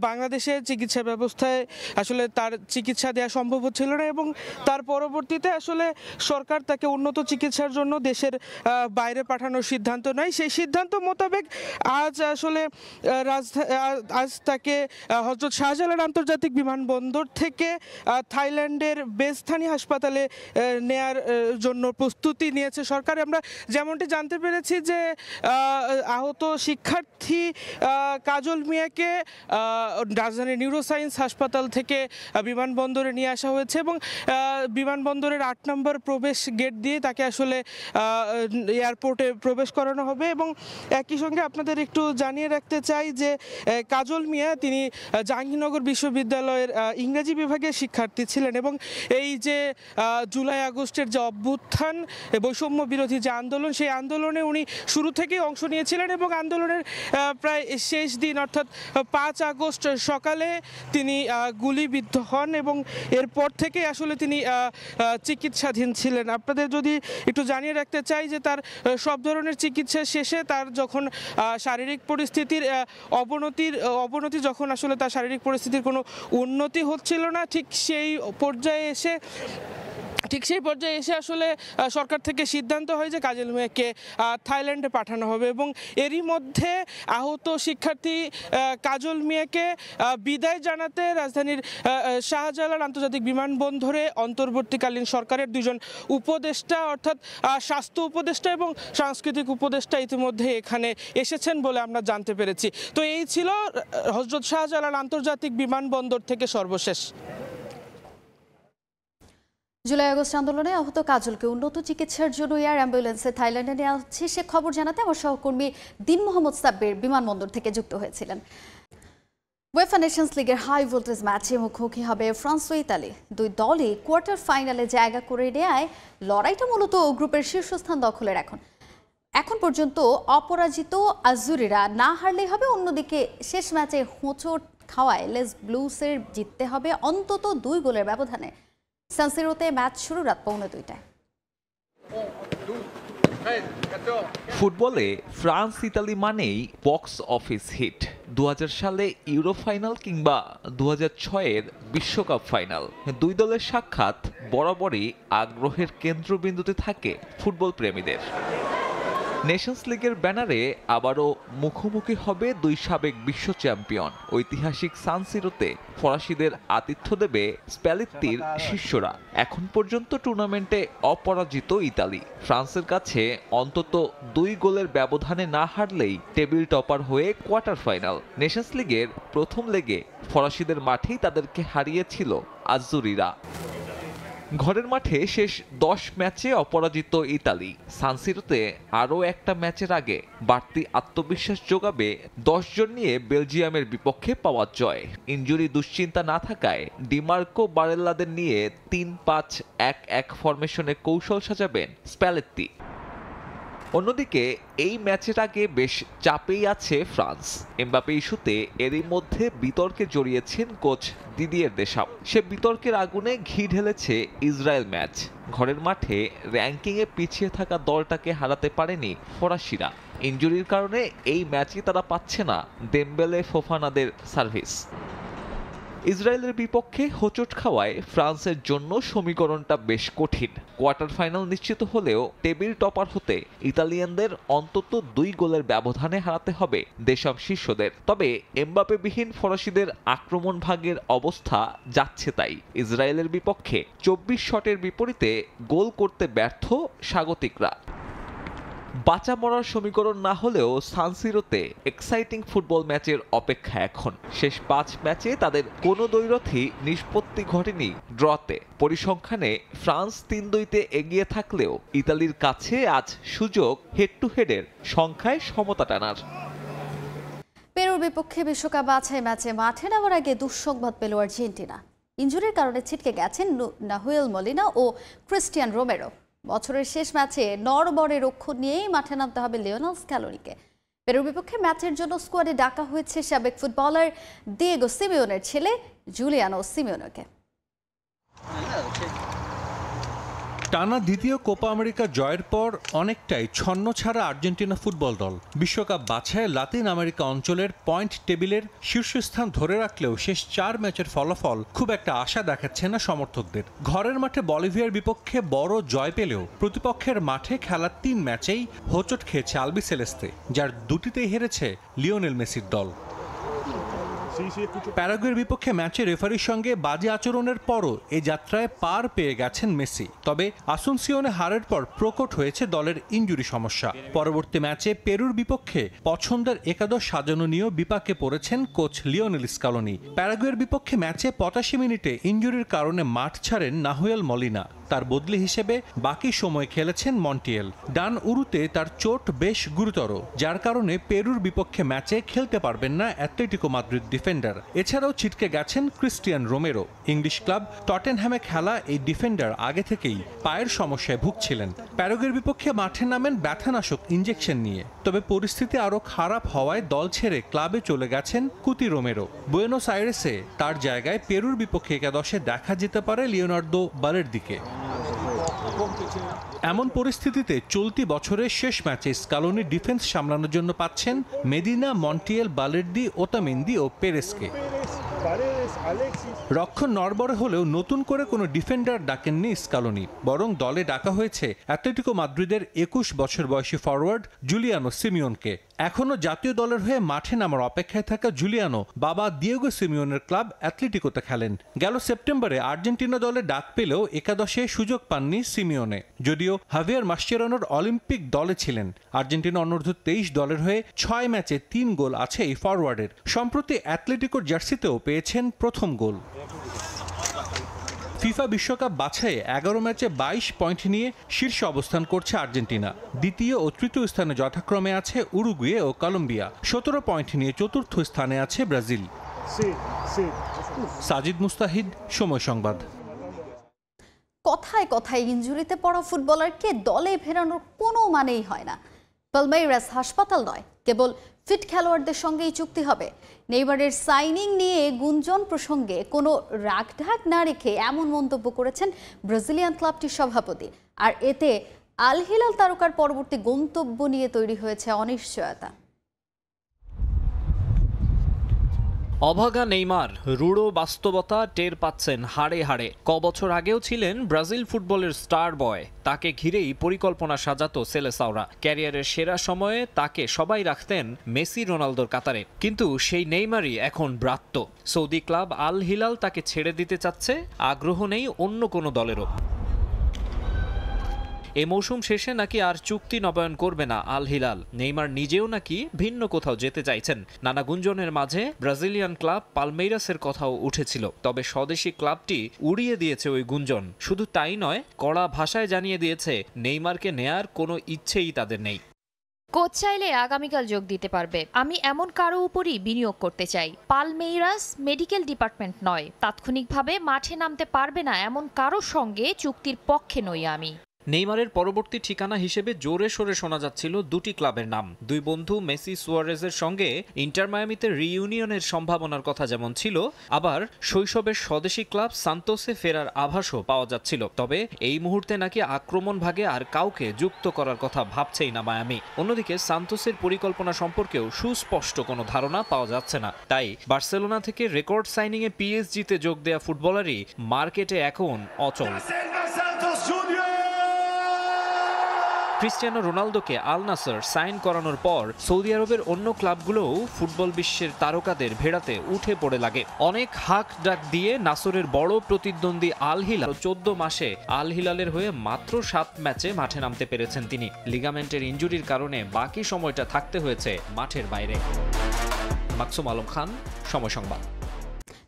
বাংলাদেশের চিকিৎসা ব্যবস্থায় আসলে তার চিকিৎসা দেওয়া সম্ভব হচ্ছিল না এবং তার পরবর্তীতে আসলে সরকার তাকে উন্নত চিকিৎসার জন্য দেশের বাইরে পাঠানোর সিদ্ধান্ত নেয়। সেই সিদ্ধান্ত মোতাবেক আজ আসলে আজ তাকে হযরত শাহজালাল আন্তর্জাতিক বিমানবন্দর থেকে থাইল্যান্ডের বেস্থানি হাসপাতালে নেয়ার জন্য প্রস্তুতি নিয়েছে সরকার। আমরা যেমনটি জানতে পেরেছি যে আহত শিক্ষার্থী কাজল মিয়াকে রাজধানীর নিউরোসায়েন্স হাসপাতাল থেকে বিমানবন্দরে নিয়ে আসা হয়েছে এবং বিমানবন্দরের 8 নম্বর প্রবেশ গেট দিয়ে তাকে আসলে এয়ারপোর্টে প্রবেশ করানো হবে। এবং একই সঙ্গে আপনাদের একটু জানিয়ে রাখতে চাই যে কাজল মিয়া তিনি জাহাঙ্গীরনগর বিশ্ববিদ্যালয়ের ইংরেজি বিভাগের শিক্ষার্থী ছিলেন এবং এই যে জুলাই আগস্টের যে অভ্যুত্থান, বৈষম্য বিরোধী যে আন্দোলন, সেই আন্দোলনে উনি শুরু থেকেই অংশ নিয়েছিলেন এবং আন্দোলনের প্রায় শেষ দিন অর্থাৎ 5 আগস্ট সকালে তিনি গুলিবিদ্ধ হন এবং এরপর থেকে আসলে তিনি চিকিৎসাধীন ছিলেন। আপনাদের যদি একটু জানিয়ে রাখতে চাই যে তার সব ধরনের চিকিৎসা শেষে তার যখন শারীরিক পরিস্থিতির অবনতি যখন আসলে তার শারীরিক পরিস্থিতির কোনো উন্নতি হচ্ছিল না, ঠিক সেই পর্যায়ে এসে ঠিক সেই পর্যায়ে এসে আসলে সরকার থেকে সিদ্ধান্ত হয় যে কাজল মিয়াকে থাইল্যান্ডে পাঠানো হবে এবং এরই মধ্যে আহত শিক্ষার্থী কাজল মিয়াকে বিদায় জানাতে রাজধানীর শাহজালাল আন্তর্জাতিক বিমানবন্দরে অন্তর্বর্তীকালীন সরকারের দুজন উপদেষ্টা অর্থাৎ স্বাস্থ্য উপদেষ্টা এবং সাংস্কৃতিক উপদেষ্টা ইতিমধ্যে এখানে এসেছেন বলে আমরা জানতে পেরেছি। তো এই ছিল হযরত শাহজালাল আন্তর্জাতিক বিমানবন্দর থেকে সর্বশেষ। জুলাই আগস্ট আন্দোলনে আহত কাজলকে উন্নত চিকিৎসার জন্য এয়ার অ্যাম্বুলেন্সে থাইল্যান্ডে নেওয়া হচ্ছে সে খবর জানাতে আমার সহকর্মী দিন মোহাম্মদ সাব্বির বিমানবন্দর থেকে যুক্ত হয়েছিলেন। উয়েফা নেশনস লিগের হাই ভোল্টেজ ম্যাচে মুখোমুখি হবে ফ্রান্স ও ইতালি। দুই দলই কোয়ার্টার ফাইনালে জায়গা করে নেয়। লড়াইটা মূলত গ্রুপের শীর্ষস্থান দখলের। এখন পর্যন্ত অপরাজিত আজুরিরা না হারলেই হবে। অন্যদিকে শেষ ম্যাচে হোঁচট খাওয়ায় লেস ব্লুসের জিততে হবে অন্তত 2 গোলের ব্যবধানে। সান সিরোতে ম্যাচ শুরু রাত 2:45। ফুটবলে ফ্রান্স ইতালি মানেই বক্স অফিস হিট। 2000 সালে ইউরো ফাইনাল কিংবা 2006-এর বিশ্বকাপ ফাইনাল, দুই দলের সাক্ষাৎ বরাবরই আগ্রহের কেন্দ্রবিন্দুতে থাকে ফুটবল প্রেমীদের। নেশনস লিগের ব্যানারে আবারও মুখোমুখি হবে দুই সাবেক বিশ্ব চ্যাম্পিয়ন। ঐতিহাসিক সান সিরোতে ফরাসিদের আতিথ্য দেবে স্প্যালেত্তির শিষ্যরা। এখন পর্যন্ত টুর্নামেন্টে অপরাজিত ইতালি। ফ্রান্সের কাছে অন্তত 2 গোলের ব্যবধানে না হারলেই টেবিল টপার হয়ে কোয়ার্টার ফাইনাল। নেশনস লিগের প্রথম লেগে ফরাসিদের মাঠেই তাদেরকে হারিয়েছিল আজুরিরা। ঘরের মাঠে শেষ 10 ম্যাচে অপরাজিত ইতালি। সান সিরোতে আরও একটা ম্যাচের আগে বাড়তি আত্মবিশ্বাস যোগাবে 10 জন নিয়ে বেলজিয়ামের বিপক্ষে পাওয়া জয়। ইনজুরি দুশ্চিন্তা না থাকায় ডিমার্কো বারেল্লাদের নিয়ে 3-5-1-1 ফরমেশনে কৌশল সাজাবেন স্প্যালেত্তি। অন্যদিকে এই ম্যাচের আগে বেশ চাপেই আছে ফ্রান্স। এমবাপে ইস্যুতে এরই মধ্যে বিতর্কে জড়িয়েছেন কোচ দিদিয়ের দেশাম। সে বিতর্কের আগুনে ঘি ঢেলেছে ইসরায়েল ম্যাচ। ঘরের মাঠে র্যাঙ্কিংয়ে পিছিয়ে থাকা দলটাকে হারাতে পারেনি ফরাসিরা। ইনজুরির কারণে এই ম্যাচে তারা পাচ্ছে না দেমবেলে ফোফানাদের সার্ভিস। ইসরায়েলের বিপক্ষে হোঁচট খাওয়ায় ফ্রান্সের জন্য সমীকরণটা বেশ কঠিন। কোয়ার্টার ফাইনাল নিশ্চিত হলেও টেবিল টপার হতে ইতালিয়ানদের অন্তত 2 গোলের ব্যবধানে হারাতে হবে দেশম শীর্ষদের। তবে এমবাপেবিহীন ফরাসিদের আক্রমণ ভাগের অবস্থা যাচ্ছে তাই। ইসরায়েলের বিপক্ষে 24 শটের বিপরীতে গোল করতে ব্যর্থ স্বাগতিকরা। বাঁচা মরার সমীকরণ না হলেও সান সিরোতে এক্সাইটিং ফুটবল ম্যাচের অপেক্ষা এখন। শেষ 5 ম্যাচে তাদের কোনো দ্বৈরথই নিষ্পত্তি ঘটেনি ড্রতে। পরিসংখ্যানে ফ্রান্স 3-2-তে এগিয়ে থাকলেও ইতালির কাছে আজ সুযোগ হেড টু হেডের সংখ্যায় সমতা টানার। পেরুর বিপক্ষে বিশ্বকাপ বাছাই ম্যাচে মাঠে নামার আগে দুঃসংবাদ পেল আর্জেন্টিনা। ইনজুরির কারণে ছিটকে গেছেন নাহুয়েল মলিনা ও ক্রিস্টিয়ান রোমেরো। বছরের শেষ ম্যাচে নরবরে রক্ষণ নিয়েই মাঠে নামতে হবে লিওনেল স্ক্যালোনিকে। পেরুর বিপক্ষে ম্যাচের জন্য স্কোয়াডে ডাকা হয়েছে সাবেক ফুটবলার দিয়েগো সিমিওনের ছেলে জুলিয়ানো সিমিওনোকে। টানা দ্বিতীয় কোপা আমেরিকা জয়ের পর অনেকটাই ছন্ন ছাড়া আর্জেন্টিনা ফুটবল দল। বিশ্বকাপ বাছাইয়ে লাতিন আমেরিকা অঞ্চলের পয়েন্ট টেবিলের শীর্ষস্থান ধরে রাখলেও শেষ 4 ম্যাচের ফলাফল খুব একটা আশা দেখাচ্ছে না সমর্থকদের। ঘরের মাঠে বলিভিয়ার বিপক্ষে বড় জয় পেলেও প্রতিপক্ষের মাঠে খেলা 3 ম্যাচেই হোঁচট খেয়েছে আলবিসেলেস্তে, যার 2টিতেই হেরেছে লিওনেল মেসির দল। প্যারাগুয়ের বিপক্ষে ম্যাচে রেফারির সঙ্গে বাজে আচরণের পরও এই যাত্রায় পার পেয়ে গেছেন মেসি। তবে আসুনসিওনে হারের পর প্রকট হয়েছে দলের ইনজুরি সমস্যা। পরবর্তী ম্যাচে পেরুর বিপক্ষে পছন্দের একাদশ সাজানো নিয়েও বিপাকে পড়েছেন কোচ লিওনেল স্ক্যালোনি। প্যারাগুয়ের বিপক্ষে ম্যাচে 85 মিনিটে ইনজুরির কারণে মাঠ ছাড়েন নাহুয়েল মলিনা। তার বদলি হিসেবে বাকি সময় খেলেছেন মন্টিয়েল। ডান উরুতে তার চোট বেশ গুরুতর, যার কারণে পেরুর বিপক্ষে ম্যাচে খেলতে পারবেন না অ্যাটলেটিকো মাদ্রিদ ডিফেন্ডার। এছাড়াও ছিটকে গেছেন ক্রিস্টিয়ান রোমেরো। ইংলিশ ক্লাব টটেনহ্যামে খেলা এই ডিফেন্ডার আগে থেকেই পায়ের সমস্যায় ভুগছিলেন। প্যারাগুয়ের বিপক্ষে মাঠে নামেন ব্যথানাশক ইনজেকশন নিয়ে। তবে পরিস্থিতি আরও খারাপ হওয়ায় দল ছেড়ে ক্লাবে চলে গেছেন কুতি রোমেরো। বুয়েনোস আইরেসে তার জায়গায় পেরুর বিপক্ষে একাদশে দেখা যেতে পারে লিওনার্দো বালের্দিকে। এমন পরিস্থিতিতে চলতি বছরের শেষ ম্যাচে স্ক্যালোনি ডিফেন্স সামলানোর জন্য পাচ্ছেন মেদিনা, মন্টিয়েল, বালের্দি, ওতামেন্দি ও পেরেসকে। রক্ষণ নড়বড়ে হলেও নতুন করে কোনো ডিফেন্ডার ডাকেননি স্কালোনি, বরং দলে ডাকা হয়েছে অ্যাটলেটিকো মাদ্রিদের 21 বছর বয়সী ফরওয়ার্ড জুলিয়ানো সিমিওনকে। এখনও জাতীয় দলের হয়ে মাঠে নামার অপেক্ষায় থাকা জুলিয়ানো বাবা দিয়েগো সিমিওনের ক্লাব অ্যাটলেটিকোতে খেলেন। গেল সেপ্টেম্বরে আর্জেন্টিনা দলে ডাক পেলেও একাদশে সুযোগ পাননি সিমিওনে, যদিও হাভিয়ার মাসচেরানোর অলিম্পিক দলে ছিলেন। আর্জেন্টিনা অনূর্ধ্ব 23 দলের হয়ে 6 ম্যাচে 3 গোল আছে এই ফরওয়ার্ডের। সম্প্রতি অ্যাটলেটিকোর জার্সিতেও পেয়েছেন প্রথম গোল। ফিফা বিশ্বকাপ বাছাইয়ে 11 ম্যাচে 22 পয়েন্ট নিয়ে শীর্ষে অবস্থান করছে আর্জেন্টিনা। দ্বিতীয় ও তৃতীয় স্থানে যথাক্রমে আছে উরুগুয়ে ও কলম্বিয়া। 17 পয়েন্ট নিয়ে চতুর্থ স্থানে আছে ব্রাজিল। সাজিদ মুস্তাহিদ, সময় সংবাদ। কথায় কথায় ইনজুরিতে পড়া ফুটবলারকে দলে ফেরানোর কোনো মানেই হয় না। পালমেইরাস হাসপাতাল নয়, কেবল ফিট খেলোয়াড়দের সঙ্গেই চুক্তি হবে। নেইমারের সাইনিং নিয়ে গুঞ্জন প্রসঙ্গে কোনো রাগঢাক না রেখে এমন মন্তব্য করেছেন ব্রাজিলিয়ান ক্লাবটির সভাপতি। আর এতে আল হিলাল তারকার পরবর্তী গন্তব্য নিয়ে তৈরি হয়েছে অনিশ্চয়তা। অভাগা নেইমার রূঢ় বাস্তবতা টের পাচ্ছেন হাড়ে হাড়ে। কবছর আগেও ছিলেন ব্রাজিল ফুটবলের স্টার বয়, তাকে ঘিরেই পরিকল্পনা সাজাতো সেলেসাওরা। ক্যারিয়ারের সেরা সময়ে তাকে সবাই রাখতেন মেসি রোনালদোর কাতারে, কিন্তু সেই নেইমারই এখন ব্রাত্য। সৌদি ক্লাব আল হিলাল তাকে ছেড়ে দিতে চাচ্ছে, আগ্রহ নেই অন্য কোনো দলেরও। এ মৌসুম শেষে নাকি আর চুক্তি নবায়ন করবে না আল হিলাল। নেইমার নিজেও নাকি ভিন্ন কোথাও যেতে চাইছেন। নানা গুঞ্জনের মাঝে ব্রাজিলিয়ান ক্লাব পালমেইরাসের কথাও উঠেছিল, তবে স্বদেশি ক্লাবটি উড়িয়ে দিয়েছে ওই গুঞ্জন। শুধু তাই নয়, কড়া ভাষায় জানিয়ে দিয়েছে নেইমারকে নেয়ার কোনো ইচ্ছেই তাদের নেই। কোচ চাইলে আগামীকাল যোগ দিতে পারবে। আমি এমন কারো উপরই বিনিয়োগ করতে চাই। পালমেইরাস মেডিকেল ডিপার্টমেন্ট নয়, তাৎক্ষণিকভাবে মাঠে নামতে পারবে না এমন কারো সঙ্গে চুক্তির পক্ষে নই আমি। নেইমারের পরবর্তী ঠিকানা হিসেবে জোরে সোরে শোনা যাচ্ছিল দুটি ক্লাবের নাম। দুই বন্ধু মেসি সুয়ারেজের সঙ্গে ইন্টার মায়ামিতে রিইউনিয়নের সম্ভাবনার কথা যেমন ছিল, আবার শৈশবের স্বদেশি ক্লাব সান্তোসে ফেরার আভাসও পাওয়া যাচ্ছিল। তবে এই মুহূর্তে নাকি আক্রমণ ভাগে আর কাউকে যুক্ত করার কথা ভাবছেই না মায়ামি। অন্যদিকে সান্তোসের পরিকল্পনা সম্পর্কেও সুস্পষ্ট কোনো ধারণা পাওয়া যাচ্ছে না। তাই বার্সেলোনা থেকে রেকর্ড সাইনিংয়ে পিএসজিতে যোগ দেয়া ফুটবলারই মার্কেটে এখন অচল। ক্রিস্টিয়ানো রোনালদোকে আল নাসর সাইন করানোর পর সৌদি আরবের অন্য ক্লাবগুলোও ফুটবল বিশ্বের তারকাদের ভেড়াতে উঠে পড়ে লাগে। অনেক হাক ডাক দিয়ে নাসরের বড় প্রতিদ্বন্দ্বী আল হিলাল 14 মাসে আল হিলালের হয়ে মাত্র 7 ম্যাচে মাঠে নামতে পেরেছেন তিনি। লিগামেন্টের ইনজুরির কারণে বাকি সময়টা থাকতে হয়েছে মাঠের বাইরে। মাকসুম আলম খান, সময় সংবাদ।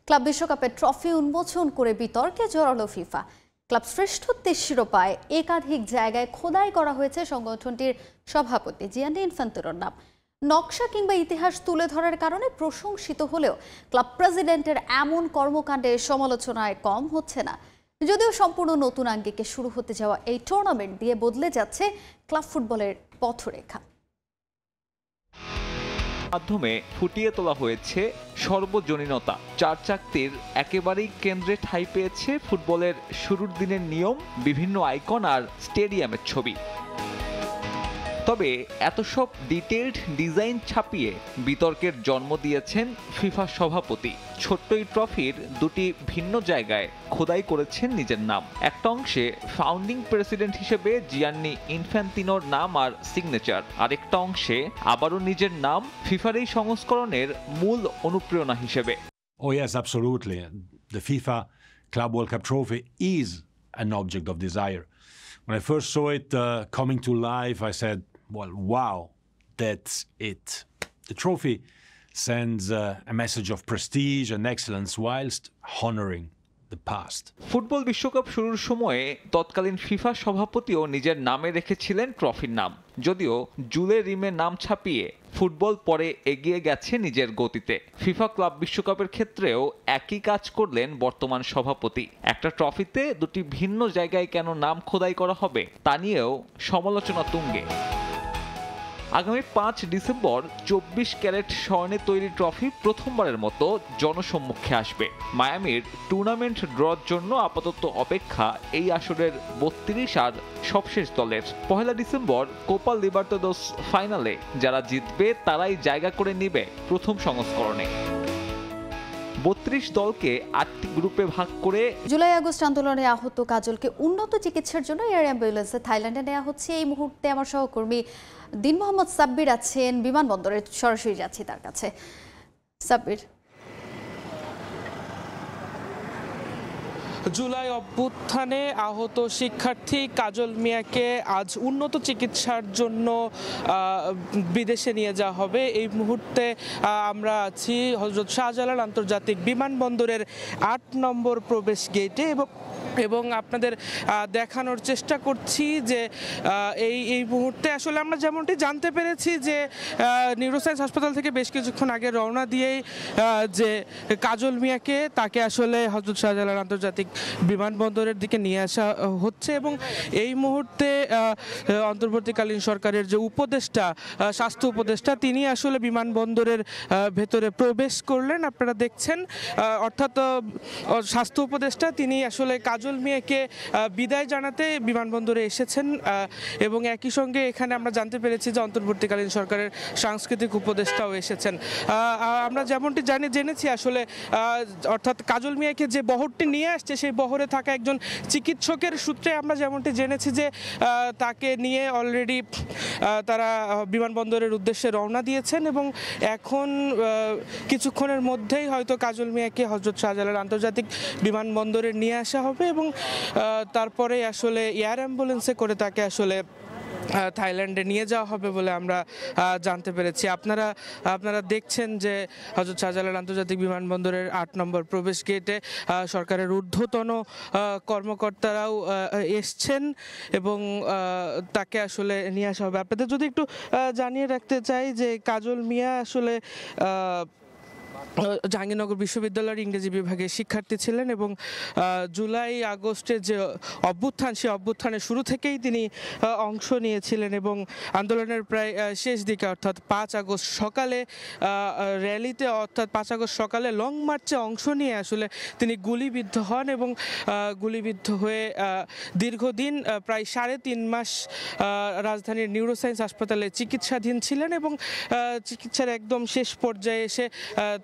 ক্লাব বিশ্বকাপের ট্রফি উন্মোচন করে বিতর্কে জড়ালো ফিফা। ক্লাব শ্রেষ্ঠত্বের শিরোপায় একাধিক জায়গায় খোদাই করা হয়েছে সংগঠনটির সভাপতি জিয়ানি ইনফান্তিনোর নাম। নকশা কিংবা ইতিহাস তুলে ধরার কারণে প্রশংসিত হলেও ক্লাব প্রেসিডেন্টের এমন কর্মকাণ্ডের সমালোচনায় কম হচ্ছে না। যদিও সম্পূর্ণ নতুন আঙ্গিকে শুরু হতে যাওয়া এই টুর্নামেন্ট দিয়ে বদলে যাচ্ছে ক্লাব ফুটবলের পথরেখা। মাধ্যমে ফুটিয়ে তোলা হয়েছে সর্বজনীনতা। চার চাকতির একেবারেই কেন্দ্রে ঠাঁই পেয়েছে ফুটবলের শুরুর দিনের নিয়ম, বিভিন্ন আইকন আর স্টেডিয়ামের ছবি। তবে এত সব ডিটেইলড ডিজাইন ছাপিয়ে বিতর্কের জন্ম দিয়েছেন ফিফা সভাপতি। ছোট্ট এই ট্রফির দুটি ভিন্ন জায়গায় খোদাই করেছেন নিজের নাম। একটা অংশে ফাউন্ডিং প্রেসিডেন্ট হিসেবে জিয়ান্নি ইনফ্যান্তিনোর নাম আর সিগনেচার, আরেকটা অংশে আবারও নিজের নাম ফিফার এই সংস্করণের মূল অনুপ্রেরণা হিসেবে। Oh yes, absolutely. The FIFA Club World Cup trophy is an object of desire. When I first saw it coming to life, I said, well, wow, that's it. The trophy sends a message of prestige and excellence whilst honoring the past. Football বিশ্বকাপ শুরুর সময়ে তৎকালীন FIFA সভাপতিও নিজের নামে রেখেছিলেন ট্রফির নাম। যদিও জুলে রিমে নাম ছাপিয়ে ফুটবল পরে এগিয়ে গেছে নিজের গতিতে। ফিফা ক্লাব বিশ্বকাপের ক্ষেত্রেও একই কাজ করলেন বর্তমান সভাপতি। একটা ট্রফিতে দুটি ভিন্ন জায়গায় কেন নাম খোদাই করা হবে তা নিয়েও সমালোচনা তুঙ্গে। আগামী 5 ডিসেম্বর 24 ক্যারেট স্বর্ণে তৈরি ট্রফি প্রথমবারের মতো জনসম্মুখে আসবে। মায়ামির টুর্নামেন্ট ড্রর জন্য আপাতত অপেক্ষা এই আসরের 32 আর সবশেষ দলের। 1 ডিসেম্বর কোপা লিবার্তাদোস ফাইনালে যারা জিতবে তারাই জায়গা করে নেবে প্রথম সংস্করণে। 32 দলকে 8টি গ্রুপে ভাগ করে জুলাই আগস্ট আন্দোলনে আহত কাজলকে উন্নত চিকিৎসার জন্য এয়ার অ্যাম্বুলেন্সে থাইল্যান্ডে নেওয়া হচ্ছে। এই মুহূর্তে আমার সহকর্মী দিন মোহাম্মদ সাব্বির আছেন বিমানবন্দরে, সরাসরি যাচ্ছি তার কাছে। সাব্বির, জুলাই অভ্যুত্থানে আহত শিক্ষার্থী কাজল মিয়াকে আজ উন্নত চিকিৎসার জন্য বিদেশে নিয়ে যাওয়া হবে। এই মুহূর্তে আমরা আছি হযরত শাহজালাল আন্তর্জাতিক বিমানবন্দরের 8 নম্বর প্রবেশ গেটে এবং আপনাদের দেখানোর চেষ্টা করছি যে এই মুহূর্তে আসলে আমরা যেমনটি জানতে পেরেছি যে নিউরোসায়েন্স হাসপাতাল থেকে বেশ কিছুক্ষণ আগে রওনা দিয়েই যে কাজল মিয়াকে তাকে আসলে হযরত শাহজালাল আন্তর্জাতিক বিমানবন্দরের দিকে নিয়ে আসা হচ্ছে এবং এই মুহূর্তে অন্তর্বর্তীকালীন সরকারের যে উপদেষ্টা, স্বাস্থ্য উপদেষ্টা, তিনি আসলে বিমানবন্দরের ভেতরে প্রবেশ করলেন। আপনারা দেখছেন, অর্থাৎ স্বাস্থ্য উপদেষ্টা তিনি আসলে কাজল মিয়াকে বিদায় জানাতে বিমানবন্দরে এসেছেন এবং একই সঙ্গে এখানে আমরা জানতে পেরেছি যে অন্তর্বর্তীকালীন সরকারের সাংস্কৃতিক উপদেষ্টাও এসেছেন। আমরা যেমনটি জেনেছি আসলে অর্থাৎ কাজল মিয়াকে যে বহরটি নিয়ে আসছে সেই বহরে থাকা একজন চিকিৎসকের সূত্রে আমরা যেমনটি জেনেছি যে তাকে নিয়ে অলরেডি তারা বিমানবন্দরের উদ্দেশ্যে রওনা দিয়েছেন এবং এখন কিছুক্ষণের মধ্যেই হয়তো কাজল মিয়াকে হযরত শাহজালাল আন্তর্জাতিক বিমানবন্দরে নিয়ে আসা হবে এবং তারপরে আসলে এয়ার অ্যাম্বুলেন্সে করে তাকে আসলে থাইল্যান্ডে নিয়ে যাওয়া হবে বলে আমরা জানতে পেরেছি। আপনারা দেখছেন যে হযরত শাহজালাল আন্তর্জাতিক বিমানবন্দরের 8 নম্বর প্রবেশ গেটে সরকারের ঊর্ধ্বতন কর্মকর্তারাও এসছেন এবং তাকে আসলে নিয়ে আসা হবে। আপনাদের যদি একটু জানিয়ে রাখতে চাই যে কাজল মিয়া আসলে জাহাঙ্গীরনগর বিশ্ববিদ্যালয়ের ইংরেজি বিভাগের শিক্ষার্থী ছিলেন এবং জুলাই আগস্টের যে অভ্যুত্থান, সেই অভ্যুত্থানের শুরু থেকেই তিনি অংশ নিয়েছিলেন এবং আন্দোলনের প্রায় শেষ দিকে অর্থাৎ 5 আগস্ট সকালে র্যালিতে, অর্থাৎ 5 আগস্ট সকালে লং মার্চে অংশ নিয়ে আসলে তিনি গুলিবিদ্ধ হন এবং গুলিবিদ্ধ হয়ে দীর্ঘদিন প্রায় 3.5 মাস রাজধানীর নিউরোসায়েন্স হাসপাতালে চিকিৎসাধীন ছিলেন এবং চিকিৎসার একদম শেষ পর্যায়ে এসে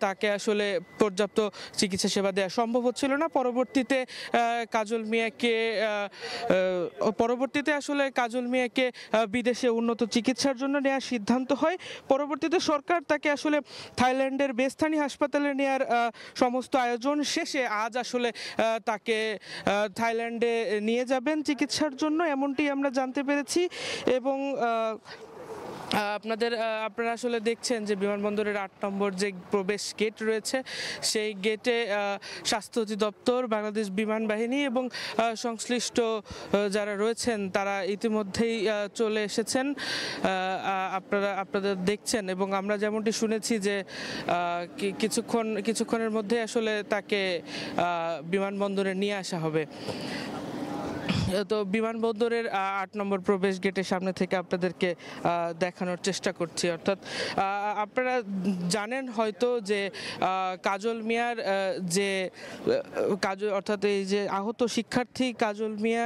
তাকে আসলে পর্যাপ্ত চিকিৎসা সেবা দেওয়া সম্ভব হচ্ছিল না। পরবর্তীতে কাজল মিয়াকে বিদেশে উন্নত চিকিৎসার জন্য নেওয়ার সিদ্ধান্ত হয়। পরবর্তীতে সরকার তাকে আসলে থাইল্যান্ডের বেস্থানি হাসপাতালে নেওয়ার সমস্ত আয়োজন শেষে আজ আসলে তাকে থাইল্যান্ডে নিয়ে যাবেন চিকিৎসার জন্য, এমনটি আমরা জানতে পেরেছি এবং আপনারা আসলে দেখছেন যে বিমানবন্দরের 8 নম্বর যে প্রবেশ গেট রয়েছে সেই গেটে স্বাস্থ্য অধিদপ্তর, বাংলাদেশ বিমান বাহিনী এবং সংশ্লিষ্ট যারা রয়েছেন তারা ইতিমধ্যেই চলে এসেছেন। আপনারা দেখছেন এবং আমরা যেমনটি শুনেছি যে কিছুক্ষণের মধ্যে আসলে তাকে বিমানবন্দরে নিয়ে আসা হবে। তো বিমানবন্দরের 8 নম্বর প্রবেশ গেটের সামনে থেকে আপনাদেরকে দেখানোর চেষ্টা করছি। অর্থাৎ আপনারা জানেন হয়তো যে কাজল মিয়ার যে অর্থাৎ এই যে আহত শিক্ষার্থী কাজল মিয়া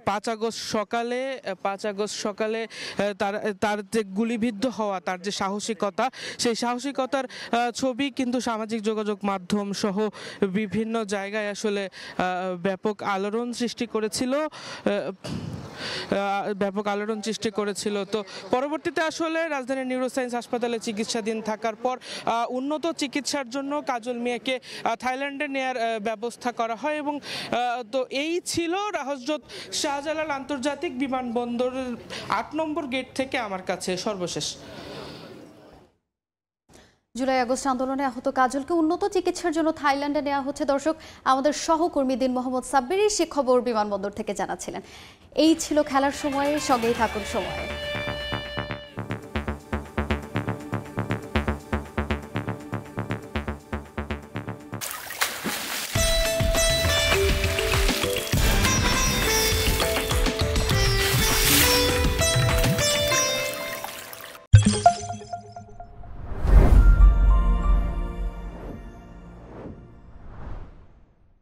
5 আগস্ট সকালে তার যে গুলিবিদ্ধ হওয়া, তার যে সাহসিকতা, সেই সাহসিকতার ছবি কিন্তু সামাজিক যোগাযোগ মাধ্যম সহ বিভিন্ন জায়গায় আসলে ব্যাপক আলোড়ন সৃষ্টি করেছিল। তো পরবর্তীতে আসলে রাজধানীর নিউরোসায়েন্স হাসপাতালে চিকিৎসাধীন থাকার পর উন্নত চিকিৎসার জন্য কাজল মিয়াকে থাইল্যান্ডে নেয়ার ব্যবস্থা করা হয় এবং তো এই ছিল হযরত শাহজালাল আন্তর্জাতিক বিমানবন্দরের 8 নম্বর গেট থেকে আমার কাছে সর্বশেষ। জুলাই আগস্ট আন্দোলনে আহত কাজলকে উন্নত চিকিৎসার জন্য থাইল্যান্ডে নেওয়া হচ্ছে। দর্শক, আমাদের সহকর্মী দিন মোহাম্মদ সাব্বির সে খবর বিমানবন্দর থেকে জানাচ্ছিলেন। এই ছিল খেলার সময়ে, সঙ্গেই থাকুন সময়।